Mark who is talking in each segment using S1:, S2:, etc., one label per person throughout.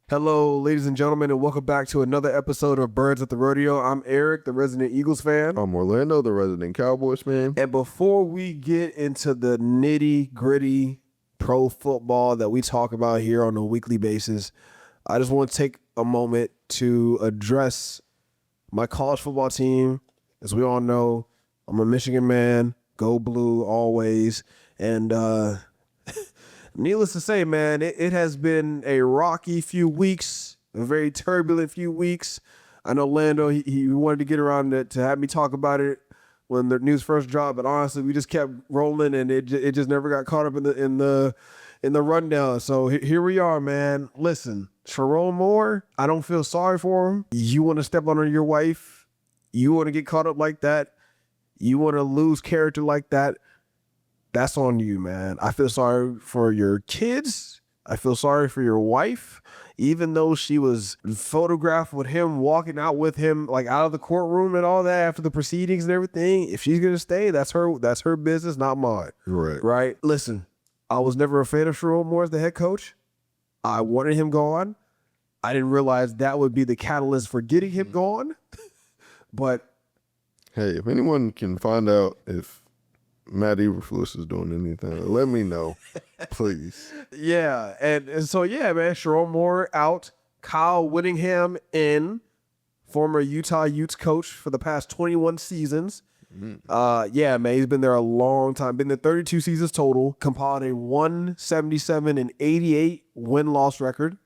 S1: Hello, ladies and gentlemen, and welcome back to another episode of Birds at the Rodeo. I'm Eric, the resident Eagles fan.
S2: I'm Orlando, the resident Cowboys fan.
S1: And before we get into the nitty-gritty pro football that we talk about here on a weekly basis, I just want to take a moment to address my college football team. As we all know, I'm a Michigan man, go blue always. And needless to say, man, it has been a rocky few weeks, a very turbulent few weeks. I know Lando, he wanted to get around to have me talk about it when the news first dropped, but honestly, we just kept rolling, and it just never got caught up in the rundown. So here we are, man. Listen, Sherrone Moore, I don't feel sorry for him. You want to step on your wife, you want to get caught up like that, you want to lose character like that. That's on you, man. I feel sorry for your kids. I feel sorry for your wife. Even though she was photographed with him, walking out with him, like out of the courtroom and all that after the proceedings and everything, if she's going to stay, that's her business, not mine. Right? Listen, I was never a fan of Sherrone Moore as the head coach. I wanted him gone. I didn't realize that would be the catalyst for getting him gone. But
S2: hey, if anyone can find out if Matt Eberflus is doing anything, let me know, please.
S1: Yeah, and so, yeah, man, Sherrone Moore out, Kyle Whittngham in, former Utah Utes coach for the past 21 seasons. Yeah, man, he's been there a long time. Been there 32 seasons total, compiled a 177-88 win-loss record.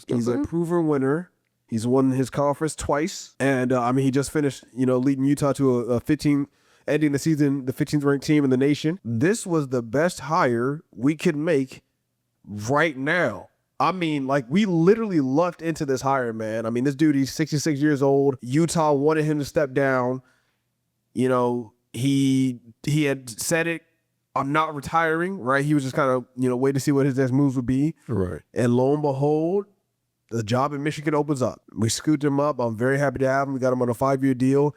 S1: He's a proven winner. He's won his conference twice. And, he just finished, leading Utah to a 15 ending the season, the 15th ranked team in the nation. This was the best hire we could make right now. We literally lucked into this hire, man. This dude, he's 66 years old. Utah wanted him to step down. He had said it, I'm not retiring, right? He was just kind of, waiting to see what his next moves would be.
S2: Right.
S1: And lo and behold, the job in Michigan opens up. We scooped him up. I'm very happy to have him. We got him on a 5-year deal.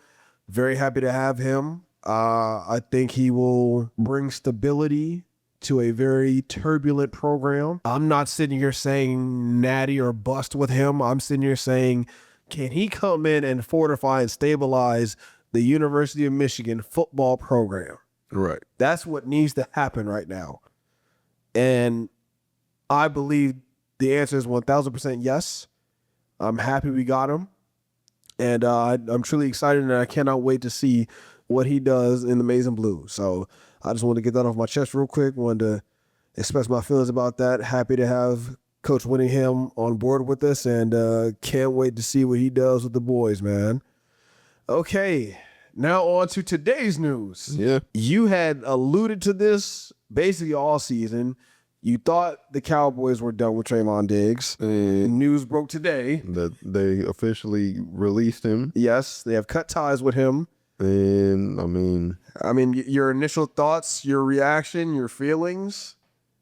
S1: Very happy to have him. I think he will bring stability to a very turbulent program. I'm not sitting here saying natty or bust with him. I'm sitting here saying, can he come in and fortify and stabilize the University of Michigan football program?
S2: Right.
S1: That's what needs to happen right now. And I believe the answer is 1,000% yes. I'm happy we got him. And I'm truly excited, and I cannot wait to see what he does in the maize and blue. So I just wanted to get that off my chest real quick. Wanted to express my feelings about that. Happy to have Coach Whittngham on board with us, and can't wait to see what he does with the boys, man. Okay, now on to today's news.
S2: Yeah.
S1: You had alluded to this basically all season. You thought the Cowboys were done with Trevon Diggs. And news broke today
S2: that they officially released him.
S1: Yes, they have cut ties with him.
S2: And
S1: your initial thoughts, your reaction, your feelings.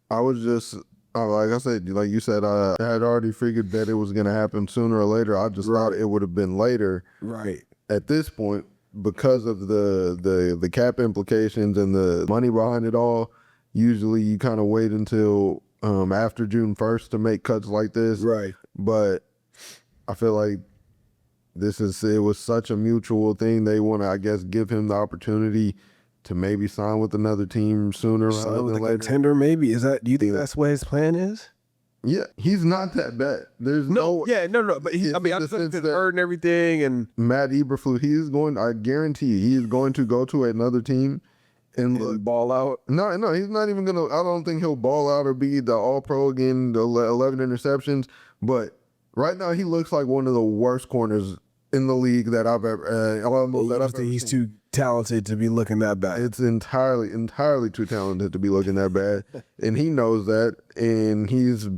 S2: I was just, like I said, like you said, I had already figured that it was going to happen sooner or later. I just thought it would have been later.
S1: Right.
S2: At this point, because of the cap implications and the money behind it all, usually you kind of wait until after June 1st to make cuts like this.
S1: Right.
S2: But I feel like it was such a mutual thing. They want to, I guess, give him the opportunity to maybe sign with another team sooner rather than later.
S1: Contender, maybe. Do you think that's what his plan is?
S2: Yeah, he's not that bad. There's no.
S1: But I'm just hurt and everything. And
S2: Matt Eberflus, I guarantee he is going to go to another team and
S1: ball out.
S2: No, he's not even gonna. I don't think he'll ball out or be the All-Pro again. The 11 interceptions, but right now he looks like one of the worst corners in the league that I've ever.
S1: He's too talented to be looking that bad.
S2: It's entirely too talented to be looking that bad, and he knows that, and he's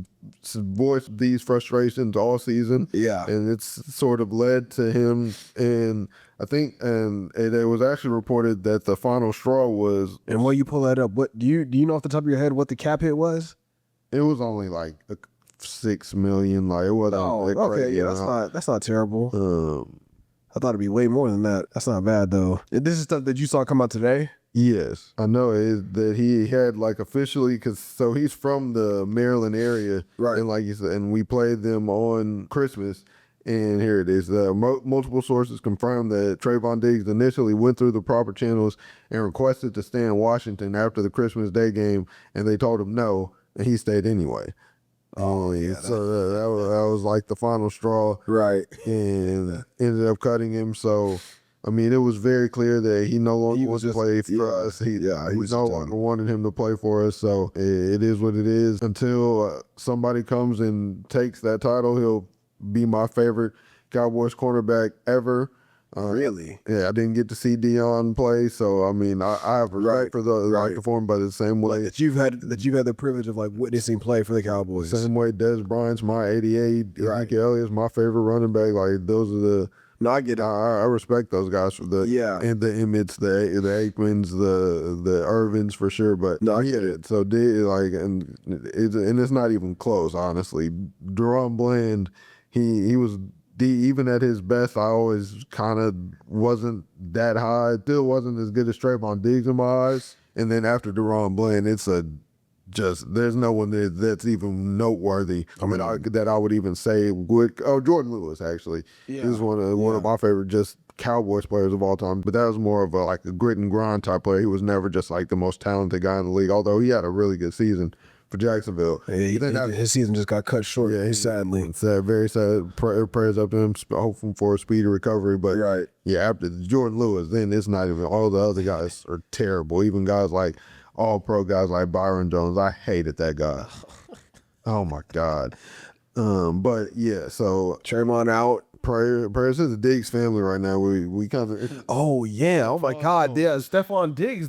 S2: voiced these frustrations all season.
S1: Yeah,
S2: and it's sort of led to him, and I think, and it was actually reported that the final straw was.
S1: And while you pull that up, what do you know off the top of your head what the cap hit was?
S2: It was only like $6 million. Like it wasn't.
S1: Okay, crazy, yeah, that's not terrible. I thought it'd be way more than that. That's not bad though. This is stuff that you saw come out today.
S2: Yes, I know that he had like officially so he's from the Maryland area,
S1: Right.
S2: And like you said, and we played them on Christmas. And here it is. Multiple sources confirmed that Trevon Diggs initially went through the proper channels and requested to stay in Washington after the Christmas Day game, and they told him no, and he stayed anyway.
S1: Oh, yeah.
S2: So that was like the final straw,
S1: Right.
S2: and ended up cutting him. So, I mean, it was very clear that he no longer wanted to play for us. We no longer wanted him to play for us. So it is what it is. Until somebody comes and takes that title, he'll be my favorite Cowboys cornerback ever.
S1: Really?
S2: Yeah, I didn't get to see Dion play, so I mean, I have respect for the form, but the same way
S1: that you've had the privilege of like witnessing play for the Cowboys.
S2: Same way Des Bryant's my 88, Ezekiel Elliott's my favorite running back. Like those are the.
S1: No, I get it.
S2: I respect those guys for and the Emmets, the Aikmans, the Irvins for sure. But
S1: no, I get it.
S2: So and it's not even close, honestly. Deron Bland, he was. Even at his best, I always kind of wasn't that high. Still wasn't as good as Trevon Diggs in my eyes. And then after Deron Bland, it's there's no one that's even noteworthy. I mean, that I would even say Jordan Lewis actually. Yeah. He was one of my favorite just Cowboys players of all time. But that was more of a grit and grind type player. He was never just like the most talented guy in the league, although he had a really good season for Jacksonville.
S1: His season just got cut short, sadly.
S2: Sad, very sad. Prayers up to him, hoping for a speedy recovery. But after Jordan Lewis, then it's not even, all the other guys are terrible. Even guys like all-pro guys like Byron Jones. I hated that guy. Oh, my God. But, yeah, so.
S1: Tremont out.
S2: Prayers to the Diggs family right now. We kind of.
S1: Oh, yeah. Oh, my God. Yeah, Stephon Diggs.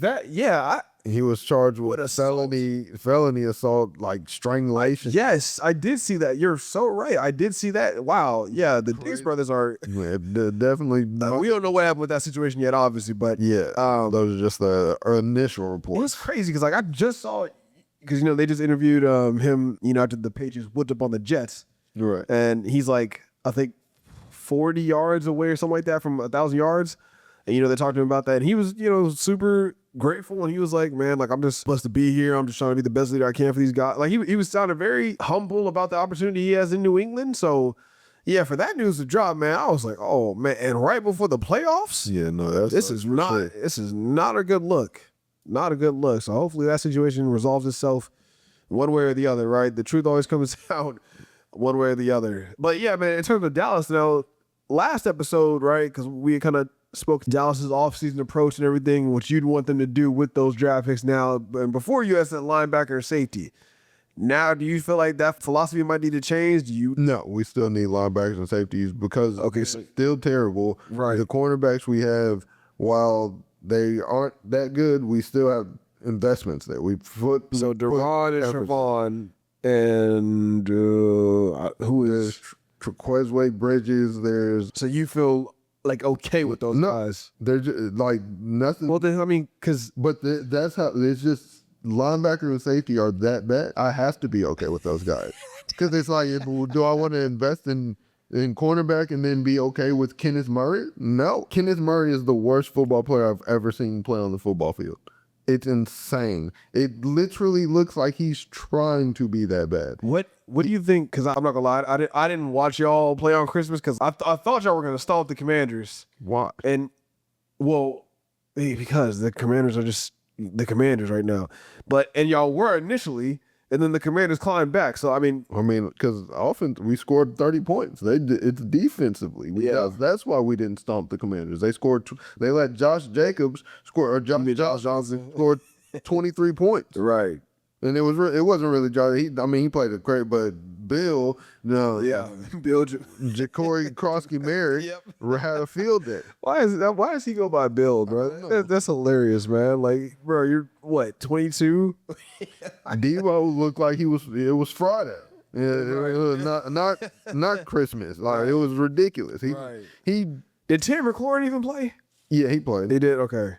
S2: He was charged with felony assault, like strangulation.
S1: Yes, I did see that. You're so right. I did see that. Wow. Yeah, the Diggs brothers are
S2: definitely.
S1: We don't know what happened with that situation yet, obviously, but
S2: those are just the initial reports.
S1: It was crazy because I just saw, because they just interviewed him after the Patriots whooped up on the Jets,
S2: right?
S1: And he's like, I think 40 yards away or something like that from 1,000 yards, and they talked to him about that, and he was super grateful, and he was like, man, I'm just blessed to be here. I'm just trying to be the best leader I can for these guys. Like he was sounding very humble about the opportunity he has in New England. So yeah, for that news to drop, man, I was like, oh man, and right before the playoffs, this is not a good look. Not a good look. So hopefully that situation resolves itself one way or the other, right? The truth always comes out one way or the other. But yeah, man, in terms of Dallas now, last episode, right, because we kind of spoke to Dallas's offseason approach and everything, what you'd want them to do with those draft picks now. And before you asked that linebacker or safety. Now, do you feel like that philosophy might need to change?
S2: No, we still need linebackers and safeties because it's still terrible.
S1: Right.
S2: The cornerbacks we have, while they aren't that good, we still have investments there.
S1: Deron and Trevon and who is
S2: Trequezway Bridges.
S1: So you feel okay with those guys?
S2: They're just nothing.
S1: Well, then
S2: that's how it's just linebacker and safety are that bad. I have to be okay with those guys because it's do I want to invest in cornerback and then be okay with Kenneth Murray? No, Kenneth Murray is the worst football player I've ever seen play on the football field. It's insane. It literally looks like he's trying to be that bad.
S1: What do you think? Because I'm not gonna lie, I didn't watch y'all play on Christmas because I thought y'all were gonna stomp the Commanders.
S2: Why?
S1: And because the Commanders are just the Commanders right now. And y'all were initially, and then the Commanders climbed back. So I mean,
S2: because offense we scored 30 points. It's defensively. That's why we didn't stomp the Commanders. They let Josh Jacobs score, or Josh Johnson scored 23 points.
S1: Right.
S2: And it wasn't really Josh. He played it great, but Bill,
S1: Bill
S2: Ja'Cory Krosky-Merritt had a field day.
S1: Why does he go by Bill, bro? That's hilarious, man. Like, bro, you're what, 22?
S2: Devo looked like it was Friday. Not Christmas. Like, it was ridiculous. Did
S1: Tim McLaurin even play?
S2: Yeah, he played.
S1: He did. Okay.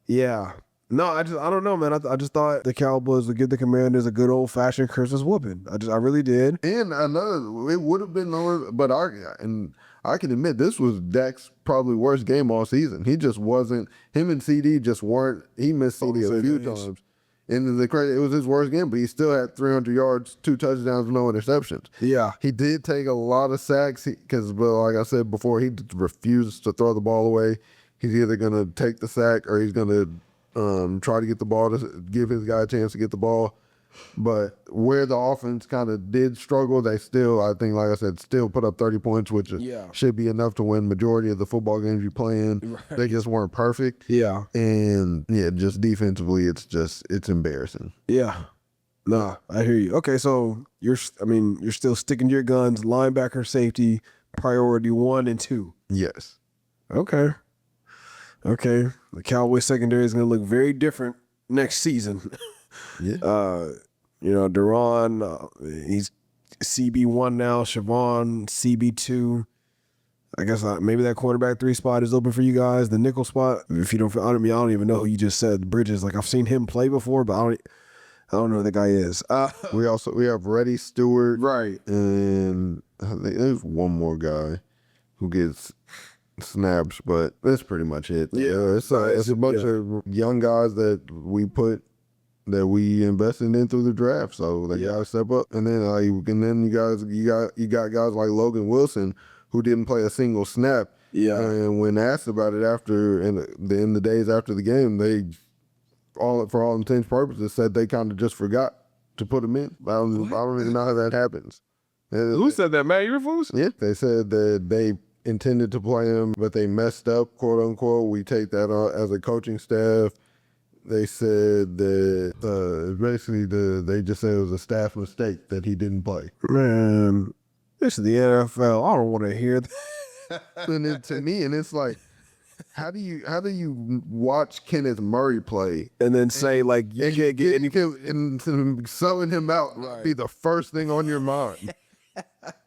S1: Yeah. No, I don't know, man. I just thought the Cowboys would give the Commanders a good old fashioned Christmas whooping. I really did.
S2: And another, it would have been lower, but I can admit this was Dak's probably worst game all season. He just wasn't. Him and CD just weren't. He missed CD a few times. And the credit, it was his worst game, but he still had 300 yards, 2 touchdowns, no interceptions.
S1: Yeah.
S2: He did take a lot of sacks because, like I said before, he refused to throw the ball away. He's either going to take the sack or he's going to try to get the ball, to give his guy a chance to get the ball. But where the offense kind of did struggle, they still, I think, like I said, still put up 30 points, which should be enough to win majority of the football games you play in. Right. They just weren't perfect.
S1: Yeah.
S2: And yeah, just defensively, it's embarrassing.
S1: Yeah. Nah, I hear you. Okay, so you're still sticking to your guns, linebacker, safety, priority 1 and 2.
S2: Yes.
S1: Okay. The Cowboys secondary is going to look very different next season.
S2: Yeah.
S1: Deron, he's CB1 now. Siobhan, CB2. I guess maybe that cornerback 3 spot is open for you guys. The nickel spot, if you don't, I don't even know who you just said. Bridges, like I've seen him play before, but I don't know who the guy is.
S2: We have Reddy Stewart,
S1: right,
S2: and I think there's one more guy who gets snaps, but that's pretty much it.
S1: Yeah,
S2: it's a bunch of young guys that we invested in through the draft, so they gotta step up. And then you got guys like Logan Wilson who didn't play a single snap.
S1: Yeah.
S2: And when asked about it in the days after the game, they for all intents and purposes said they kind of just forgot to put him in. I don't even know how that happens.
S1: Who said that, Matt Eberflus?
S2: Yeah, they said that they intended to play him, but they messed up, quote unquote. We take that as a coaching staff. They said that they just said it was a staff mistake that he didn't play.
S1: Man, this is the NFL. I don't want to hear that.
S2: And to me, and it's like, how do you watch Kenneth Murray play
S1: and then say like you can't get any
S2: and subbing him out be the first thing on your mind?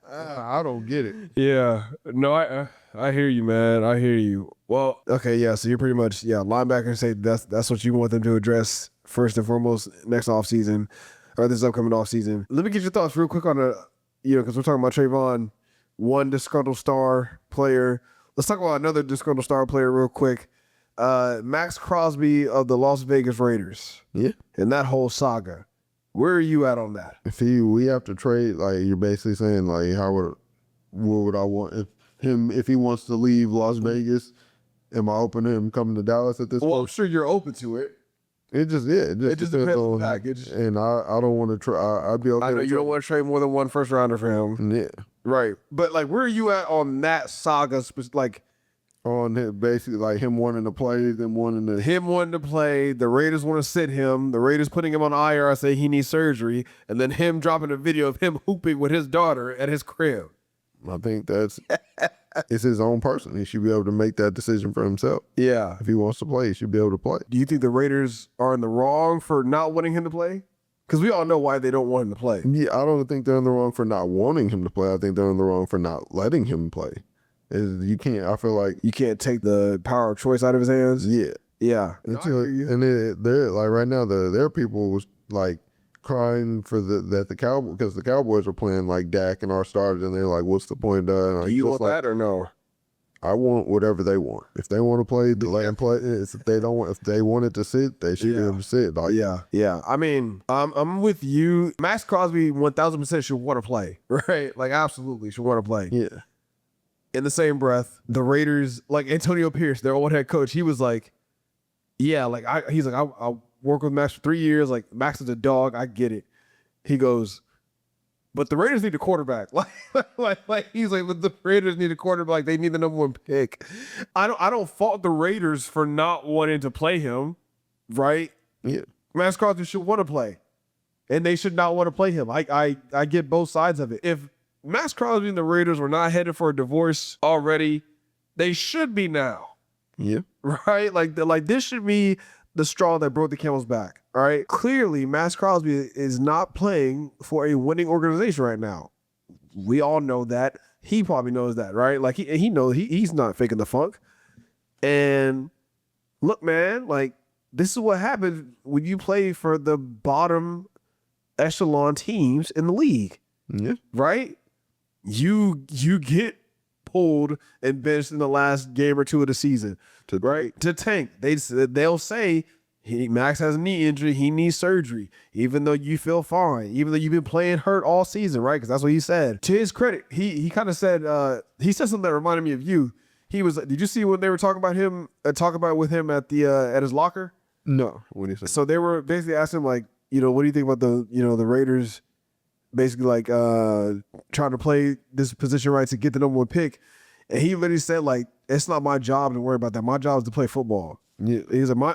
S2: I don't get it.
S1: Yeah, no, I hear you, man. I hear you. Well, okay, yeah. So you're pretty much linebacker. Say that's what you want them to address first and foremost next offseason or this upcoming offseason. Let me get your thoughts real quick on because we're talking about Trevon, one disgruntled star player. Let's talk about another disgruntled star player real quick. Max Crosby of the Las Vegas Raiders.
S2: Yeah,
S1: and that whole saga. Where are you at on that?
S2: If we have to trade, like you're basically saying, like what would I want if he wants to leave Las Vegas? Am I open to him coming to Dallas at this point?
S1: Well, I'm sure you're open to it.
S2: It just depends on the package. And I don't want to try. I'd be okay.
S1: I know you don't want to trade more than one first rounder for him.
S2: Yeah,
S1: right. But like, where are you at on that saga? Like,
S2: on him, basically like him wanting to play, then
S1: him wanting to play. The Raiders want to sit him. The Raiders putting him on IR. I say he needs surgery, and then him dropping a video of him hooping with his daughter at his crib.
S2: I think it's his own person. He should be able to make that decision for himself.
S1: Yeah,
S2: if he wants to play, he should be able to play.
S1: Do you think the Raiders are in the wrong for not wanting him to play? Because we all know why they don't want him to play.
S2: Yeah, I don't think they're in the wrong for not wanting him to play. I think they're in the wrong for not letting him play. I feel like
S1: you can't take the power of choice out of his hands. Yeah.
S2: And they're like right now, there are people was like crying for the Cowboys because the Cowboys are playing like Dak and our starters, and they're like, "What's the point of that?"
S1: Do you want that or no?
S2: I want whatever they want. If they want to play, let them play. If they don't want, if they wanted to sit, they should be able to sit. Like,
S1: yeah. I mean, I'm with you. Max Crosby 1,000% should want to play, right? Like, absolutely should want to play.
S2: Yeah.
S1: In the same breath, the Raiders, like Antonio Pierce, their old head coach, he was like, he's like, I'll work with Max for 3 years. Like, Max is a dog. I get it. He goes, but the Raiders need a quarterback. Like he's like, but the Raiders need a quarterback. Like, they need the number 1 pick. I don't fault the Raiders for not wanting to play him, right?
S2: Yeah.
S1: Max Crosby should want to play, and they should not want to play him. I get both sides of it. If Max Crosby and the Raiders were not headed for a divorce already, they should be now.
S2: Yeah.
S1: Right? Like this should be the straw that broke the camel's back. All right. Clearly, Max Crosby is not playing for a winning organization right now. We all know that. He probably knows that, right? Like he knows he's not faking the funk. And look, man, like this is what happens when you play for the bottom echelon teams in the league.
S2: Yeah.
S1: Right? You get pulled and benched in the last game or two of the season, right? To tank. They'll say Max has a knee injury, he needs surgery, even though you feel fine, even though you've been playing hurt all season, right? Because that's what he said. To his credit, he kind of said he said something that reminded me of you. He was. Did you see when they were talking about him? With him at the at his locker?
S2: No. What do you say?
S1: So they were basically asking him, like, what do you think about the Raiders? Basically, like trying to play this position right to get the number one pick, and he literally said, like, it's not my job to worry about that. My job is to play football. Yeah.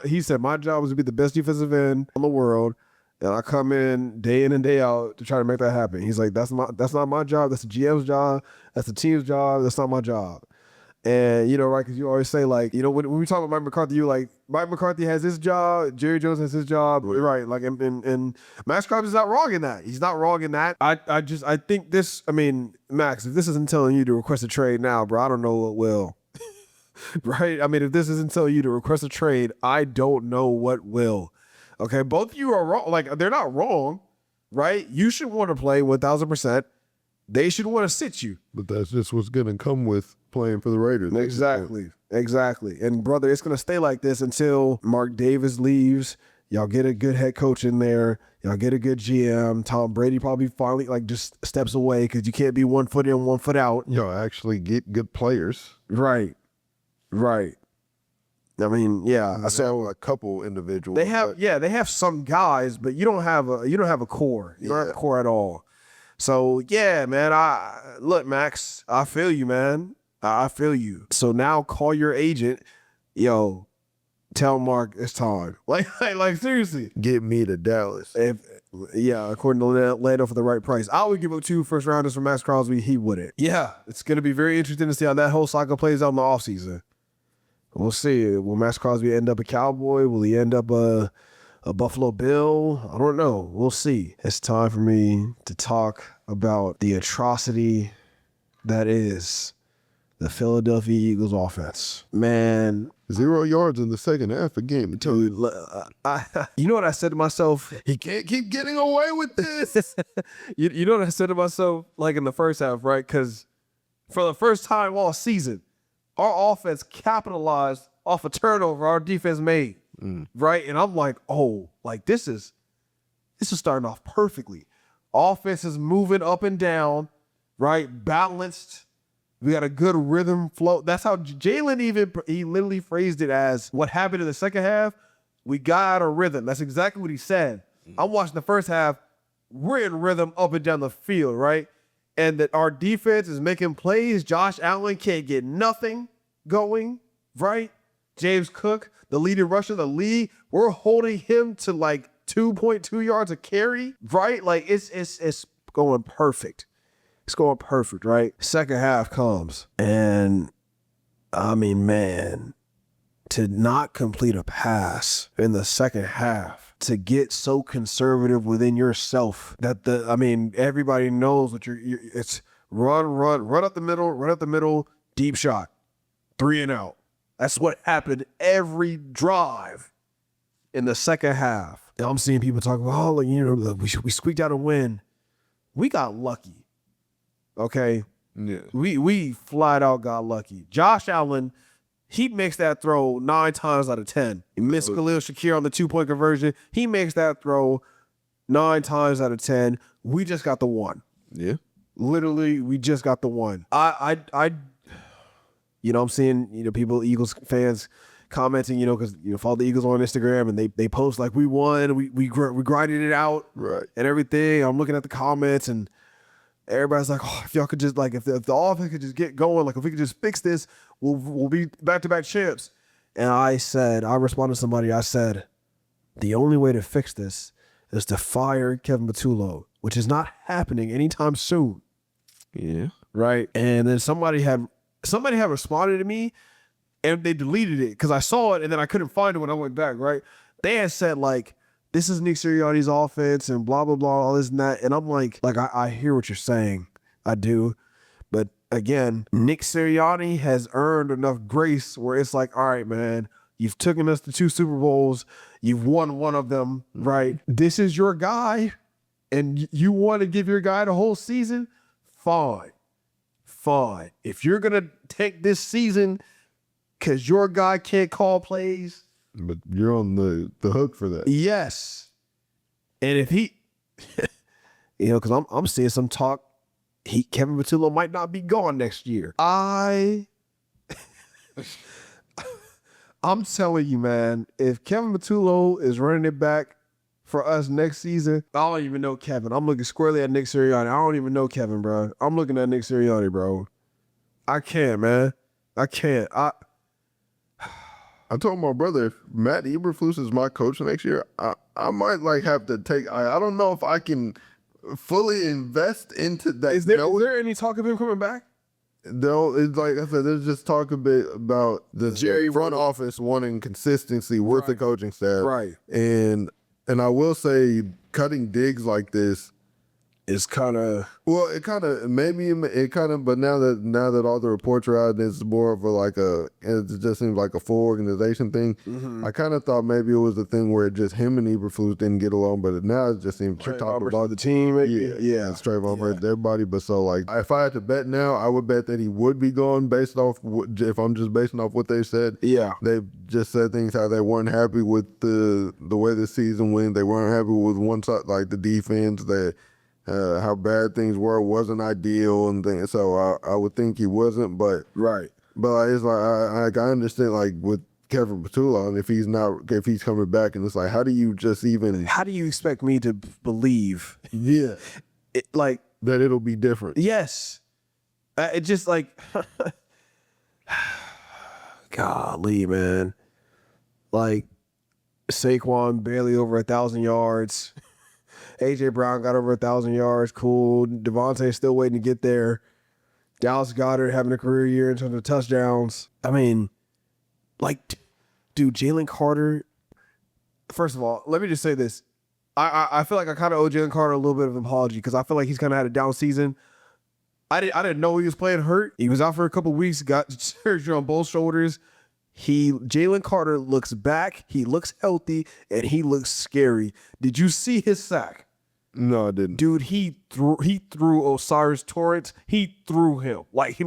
S1: He said my job is to be the best defensive end in the world, and I come in and day out to try to make that happen. He's like, that's not my job. That's the GM's job. That's the team's job. That's not my job. And, right, because you always say, like, when we talk about Mike McCarthy, you like, Mike McCarthy has his job, Jerry Jones has his job, right? Like, and Max Crosby is not wrong in that. He's not wrong in that. I think this, Max, if this isn't telling you to request a trade now, bro, I don't know what will. Right? If this isn't telling you to request a trade, I don't know what will. Okay? Both of you are wrong. Like, they're not wrong, right? You should want to play 1,000%. They should want to sit you.
S2: But that's just what's going to come with playing for the Raiders.
S1: Exactly. And, brother, it's going to stay like this until Mark Davis leaves. Y'all get a good head coach in there. Y'all get a good GM. Tom Brady probably finally, like, just steps away because you can't be 1 foot in, 1 foot out.
S2: Y'all actually get good players.
S1: Right. Yeah.
S2: So a couple individuals.
S1: They have some guys, but you don't have a core. You don't have a core at all. So, yeah, man, look, Max, I feel you, man. I feel you. So now call your agent. Yo, tell Mark it's time. Like seriously.
S2: Get me to Dallas.
S1: According to Lando for the right price. I would give up 2 first rounders for Max Crosby. He wouldn't. Yeah, it's going to be very interesting to see how that whole cycle plays out in the offseason. We'll see. Will Max Crosby end up a Cowboy? Will he end up a Buffalo Bill? I don't know. We'll see. It's time for me to talk about the atrocity that is the Philadelphia Eagles offense. Man.
S2: 0 yards in the second half of game.
S1: Dude, you know what I said to myself?
S2: He can't keep getting away with this.
S1: You know what I said to myself, like, in the first half, right? Because for the first time all season, our offense capitalized off a turnover our defense made. Right? And I'm like, oh, like this is starting off perfectly. Offense is moving up and down, right? Balanced. We got a good rhythm flow. That's how Jalen he literally phrased it as what happened in the second half. We got out of rhythm. That's exactly what he said. I'm watching the first half. We're in rhythm up and down the field, right? And that our defense is making plays. Josh Allen can't get nothing going, right? James Cook, the leading rusher of the league, we're holding him to like 2.2 yards a carry, right? Like it's going perfect. It's going perfect, right? Second half comes, and man, to not complete a pass in the second half, to get so conservative within yourself that everybody knows what it's run up the middle, deep shot, 3 and out. That's what happened every drive in the second half. I'm seeing people talk about, we squeaked out a win. We got lucky. Okay?
S2: Yeah.
S1: We flat out got lucky. Josh Allen, he makes that throw 9 times out of 10. He missed Khalil Shakir on the 2-point conversion. He makes that throw 9 times out of 10. We just got the one.
S2: Yeah.
S1: Literally, we just got the one. I'm seeing, people, Eagles fans commenting, because, follow the Eagles on Instagram and they post like we won, we grinded it out,
S2: right,
S1: and everything. I'm looking at the comments and everybody's like, oh, if y'all could just if the offense could just get going, like if we could just fix this, we'll be back-to-back champs. And I responded to somebody, I said, the only way to fix this is to fire Kevin Patullo, which is not happening anytime soon.
S2: Yeah.
S1: Right. And then somebody had responded to me and they deleted it because I saw it and then I couldn't find it when I went back, right? They had said, like, this is Nick Sirianni's offense and blah, blah, blah, all this and that. And I'm like I hear what you're saying. I do. But again, Nick Sirianni has earned enough grace where it's like, all right, man, You've taken us to 2 Super Bowls. You've won one of them, right? This is your guy, and you want to give your guy the whole season? Fine. If you're going to take this season because your guy can't call plays.
S2: But you're on the hook for that.
S1: Yes. And if he, because I'm seeing some talk, Kevin Patullo might not be gone next year. I'm telling you, man, if Kevin Patullo is running it back for us next season, I don't even know Kevin. I'm looking squarely at Nick Sirianni. I don't even know Kevin, bro. I'm looking at Nick Sirianni, bro. I can't, man. I can't.
S2: I told my brother, if Matt Eberflus is my coach next year, I might like have to take. I don't know if I can fully invest into that.
S1: Is there any talk of him coming back?
S2: No, it's like I said, there's just talk a bit about the front office wanting consistency with the coaching staff.
S1: Right.
S2: And I will say cutting Diggs like this
S1: is kind of
S2: but now that all the reports are out, it's more of it just seems like a full organization thing.
S1: Mm-hmm.
S2: I kind of thought maybe it was a thing where just him and Eberflus didn't get along, but now it just seems
S1: talking about the team.
S2: Yeah, it's Trevon versus everybody. But so like, if I had to bet now, I would bet that he would be gone based off if I'm just basing off what they said.
S1: Yeah,
S2: they just said things how they weren't happy with the way the season went. They weren't happy with one side, like the defense. That how bad things wasn't ideal and things. So I would think he wasn't, but it's like I understand like with Kevin Patullo, and if he's coming back, and it's like, how do you
S1: expect me to believe?
S2: Yeah,
S1: like
S2: that it'll be different.
S1: Yes, it just like, golly, man, like Saquon barely over 1,000 yards. AJ Brown got over 1,000 yards. Cool. Devontae's still waiting to get there. Dallas Goedert having a career year in terms of touchdowns. I mean, like, dude, Jalen Carter. First of all, let me just say this. I feel like I kind of owe Jalen Carter a little bit of an apology because I feel like he's kind of had a down season. I didn't know he was playing hurt. He was out for a couple weeks, got surgery on both shoulders. Jalen Carter looks back, he looks healthy, and he looks scary. Did you see his sack?
S2: No, I didn't.
S1: Dude, he threw Osiris Torrance. He threw him. Like,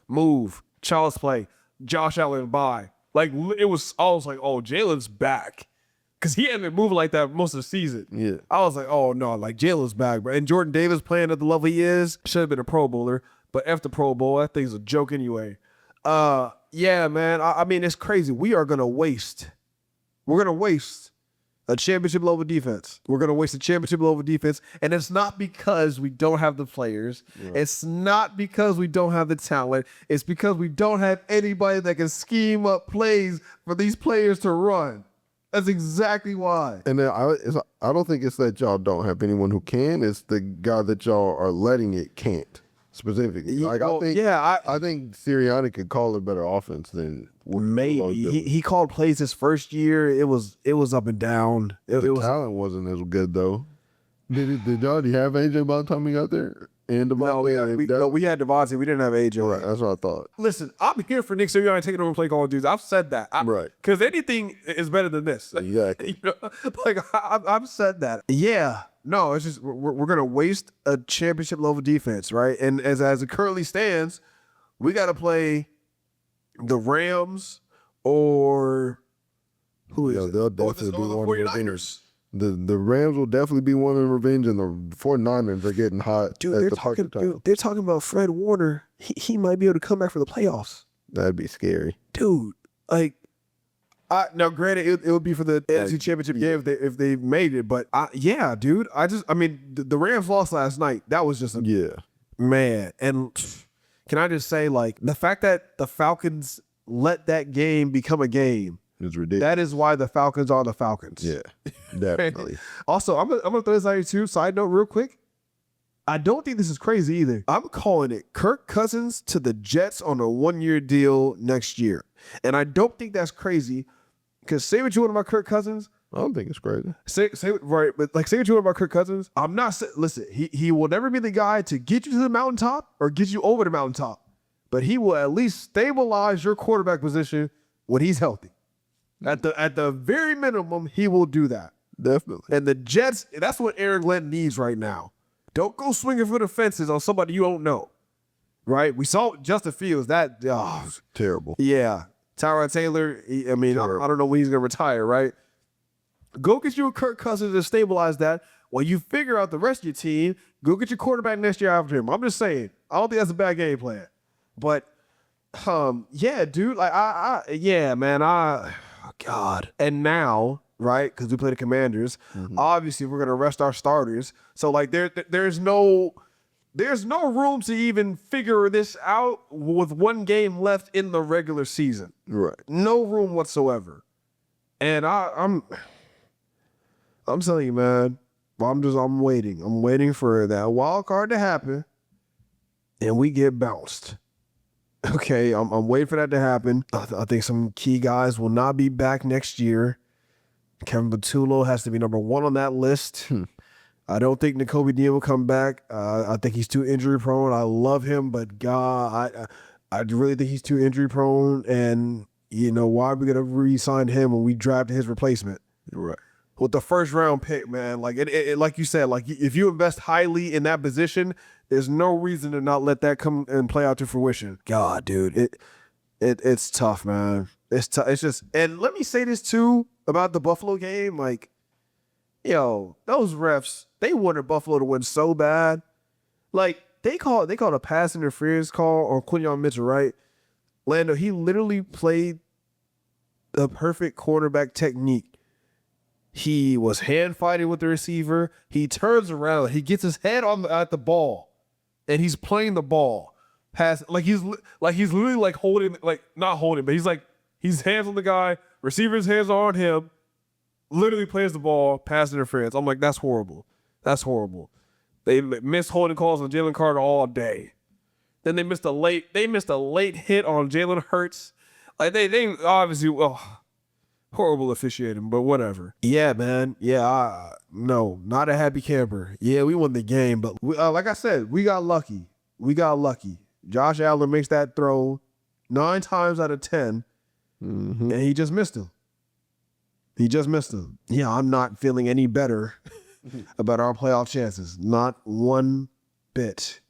S1: move, child's play, Josh Allen bye. Like, I was like, oh, Jalen's back. Because he hadn't been moving like that most of the season.
S2: Yeah.
S1: I was like, oh, no, like, Jalen's back, bro. And Jordan Davis playing at the level he is, should have been a Pro Bowler. But after Pro Bowl, that thing's a joke anyway. Yeah, man. I mean, it's crazy. We're going to waste a championship level defense. We're going to waste a championship level defense. And it's not because we don't have the players. Yeah. It's not because we don't have the talent. It's because we don't have anybody that can scheme up plays for these players to run. That's exactly why.
S2: And then I don't think it's that y'all don't have anyone who can. It's the guy that y'all are letting it can't. Specifically, like I think Sirianni could call a better offense than
S1: maybe he called plays his first year. It was up and down.
S2: The talent wasn't as good though. Did y'all already have AJ by the time he got there? And
S1: we had Devontae. We didn't have AJ.
S2: Right, that's what I thought.
S1: Listen, I'm here for Nick Sirianni taking over and play calling dudes. I've said that.
S2: Right.
S1: Because anything is better than this.
S2: Exactly.
S1: Like I've said that. Yeah. No, it's just we're gonna waste a championship level defense, right? And as it currently stands, we got to play the Rams or who is
S2: they'll definitely be one of the revenge. The Rams will definitely be one in revenge, and the 49ers are getting hot.
S1: Dude, they're talking about Fred Warner. He might be able to come back for the playoffs.
S2: That'd be scary,
S1: dude. Like. Now, granted, it would be for the NFC Championship game if they made it, but yeah, dude. The Rams lost last night. That was just man. And can I just say, like, the fact that the Falcons let that game become a game
S2: is ridiculous.
S1: That is why the Falcons are the Falcons.
S2: Yeah, definitely.
S1: Also, I'm gonna throw this out here too. Side note, real quick. I don't think this is crazy either. I'm calling it Kirk Cousins to the Jets on a 1-year deal next year, and I don't think that's crazy. Because say what you want about Kirk Cousins.
S2: I don't think it's crazy.
S1: Say right, but like say what you want about Kirk Cousins. I'm not listen. He will never be the guy to get you to the mountaintop or get you over the mountaintop, but he will at least stabilize your quarterback position when he's healthy. At the very minimum, he will do that.
S2: Definitely.
S1: And the Jets, that's what Aaron Glenn needs right now. Don't go swinging for the fences on somebody you don't know. Right? We saw Justin Fields. That
S2: Terrible.
S1: yeah. Tyrod Taylor, I don't know when he's gonna retire, right? Go get you a Kirk Cousins and stabilize that. While you figure out the rest of your team, go get your quarterback next year after him. I'm just saying. I don't think that's a bad game plan. But yeah, dude, like God. And now, right? Because we play the Commanders. Obviously, we're gonna rest our starters. So like, there's no room to even figure this out with one game left in the regular season.
S2: Right.
S1: No room whatsoever. And I'm telling you, man. I'm waiting. I'm waiting for that wild card to happen, and we get bounced. Okay, I'm waiting for that to happen. I think some key guys will not be back next year. Kevin Patullo has to be number one on that list. I don't think Nakobe Dean will come back. I think he's too injury prone. I love him, but God, I really think he's too injury prone. And you know, why are we gonna re-sign him when we drafted his replacement?
S2: Right.
S1: With the first round pick, man. Like it like you said, like if you invest highly in that position, there's no reason to not let that come and play out to fruition. God, dude, it's tough, man. It's tough. It's just, and let me say this too about the Buffalo game. Like, yo, those refs, they wanted Buffalo to win so bad. Like they called a pass interference call on Quinyon Mitchell, right? Lando, he literally played the perfect quarterback technique. He was hand fighting with the receiver. He turns around. He gets his head at the ball, and he's playing the ball. Pass he's literally like holding, like not holding, but he's hands on the guy. Receiver's hands are on him. Literally plays the ball. Pass interference. I'm like, that's horrible. That's horrible. They missed holding calls on Jalen Carter all day. Then they missed a late hit on Jalen Hurts. Like they obviously horrible officiating, but whatever. Yeah, man. Yeah, no, not a happy camper. Yeah, we won the game, but we, like I said, we got lucky. Josh Allen makes that throw 9 times out of 10, and he just missed him. Yeah, I'm not feeling any better about our playoff chances. Not one bit.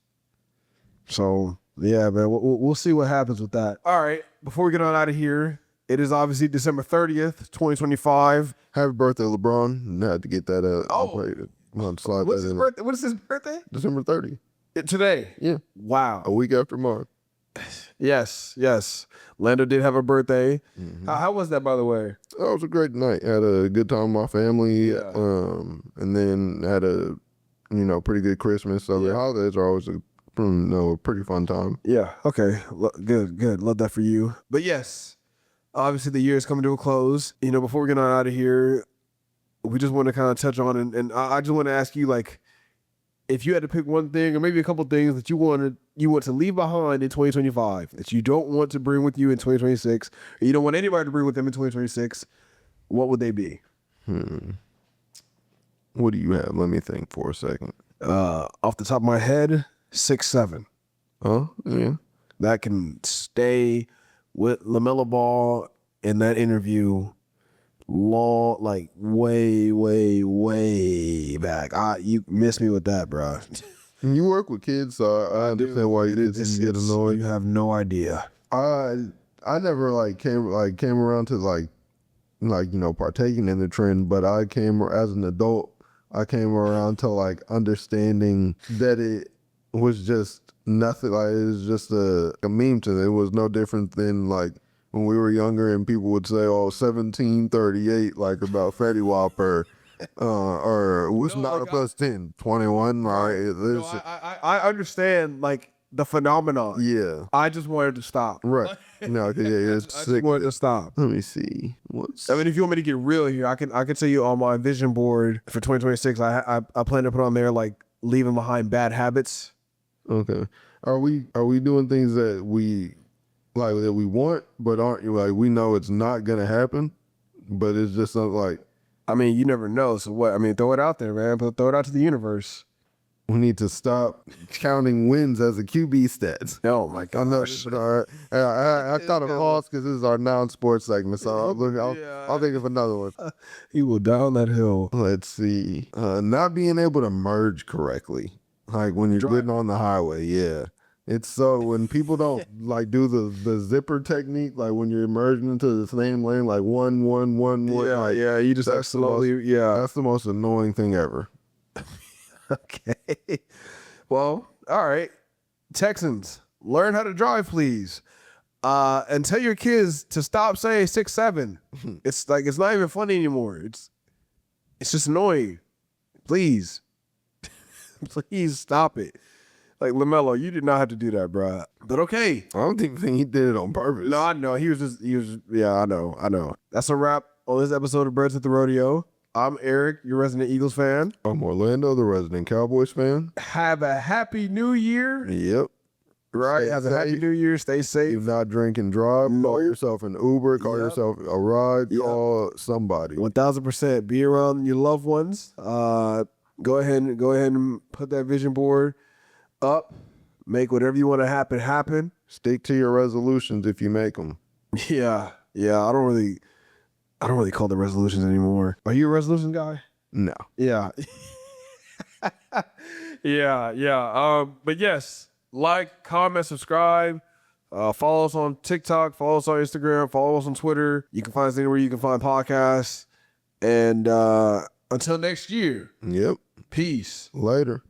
S1: So, yeah, man, we'll see what happens with that. All right, before we get on out of here, it is obviously December 30th, 2025.
S2: Happy birthday, LeBron. I had to get that out.
S1: What is his birthday?
S2: December 30th.
S1: Today?
S2: Yeah.
S1: Wow.
S2: A week after tomorrow.
S1: Yes. Lando did have a birthday. How was that, by the way?
S2: Oh, it was a great night. Had a good time with my family.
S1: Yeah.
S2: And then had a pretty good Christmas. So the holidays are always a pretty fun time.
S1: Yeah. Okay. Good. Love that for you. But yes, obviously the year is coming to a close. Before we get on out of here, we just want to kind of touch on, and I just want to ask you, like, if you had to pick one thing or maybe a couple things that you want to leave behind in 2025 that you don't want to bring with you in 2026, or you don't want anybody to bring with them in 2026, what would they be?
S2: What do you have? Let me think for a second.
S1: Off the top of my head, 6'7".
S2: Oh, yeah.
S1: That can stay with LaMelo Ball in that interview long, like way back. You missed me with that, bro.
S2: You work with kids, so I understand why you didn't get annoyed.
S1: You have no idea.
S2: I never came around to partaking in the trend, but I came as an adult. I came around to understanding that it was just nothing. Like, it was just a meme to them. It was no different than when we were younger and people would say, "Oh, 1738," about Fetty Wap or what's not a plus 10, 21.
S1: I understand the phenomenon.
S2: Yeah.
S1: I just wanted to stop.
S2: Right. No, it's
S1: I
S2: sick.
S1: just wanted to stop.
S2: Let me see.
S1: If you want me to get real here, I can tell you on my vision board for 2026, I plan to put on there leaving behind bad habits.
S2: Okay. Are we doing things that we that we want but aren't we know it's not gonna happen, but it's just not
S1: I mean, you never know. So what? I mean, throw it out there, man. But throw it out to the universe.
S2: We need to stop counting wins as a QB stats.
S1: Oh my
S2: I know.
S1: gosh.
S2: All right. I kind of paused because this is our non-sports segment, so I'll think of another one.
S1: He will down that hill.
S2: Let's see. Not being able to merge correctly, like when you're getting on the highway. Yeah, it's so when people don't like do the zipper technique, like when you're merging into the same lane, like one.
S1: Yeah,
S2: like,
S1: yeah. You just
S2: that's the
S1: slowly. Yeah.
S2: That's the most annoying thing ever.
S1: Okay. Well, all right. Texans, learn how to drive, please. And tell your kids to stop saying 6'7". It's like it's not even funny anymore. It's just annoying. Please. Please stop it. Like LaMelo, you did not have to do that, bro. But okay.
S2: I don't think he did it on purpose.
S1: No, I know. He was yeah, I know. That's a wrap on this episode of Birds at the Rodeo. I'm Eric, your resident Eagles fan.
S2: I'm Orlando, the resident Cowboys fan.
S1: Have a happy new year.
S2: Yep.
S1: Right.
S2: Stay
S1: Have a happy
S2: safe.
S1: new year. Stay safe.
S2: If not drink and drive, call yourself an Uber, call yourself a ride, call somebody.
S1: 1000%. Be around your loved ones. Go ahead and put that vision board up. Make whatever you want to happen.
S2: Stick to your resolutions if you make them.
S1: Yeah. I don't really call them resolutions anymore. Are you a resolution guy?
S2: No.
S1: Yeah. Yeah. But yes, like, comment, subscribe. Follow us on TikTok. Follow us on Instagram. Follow us on Twitter. You can find us anywhere you can find podcasts. And until next year.
S2: Yep.
S1: Peace.
S2: Later.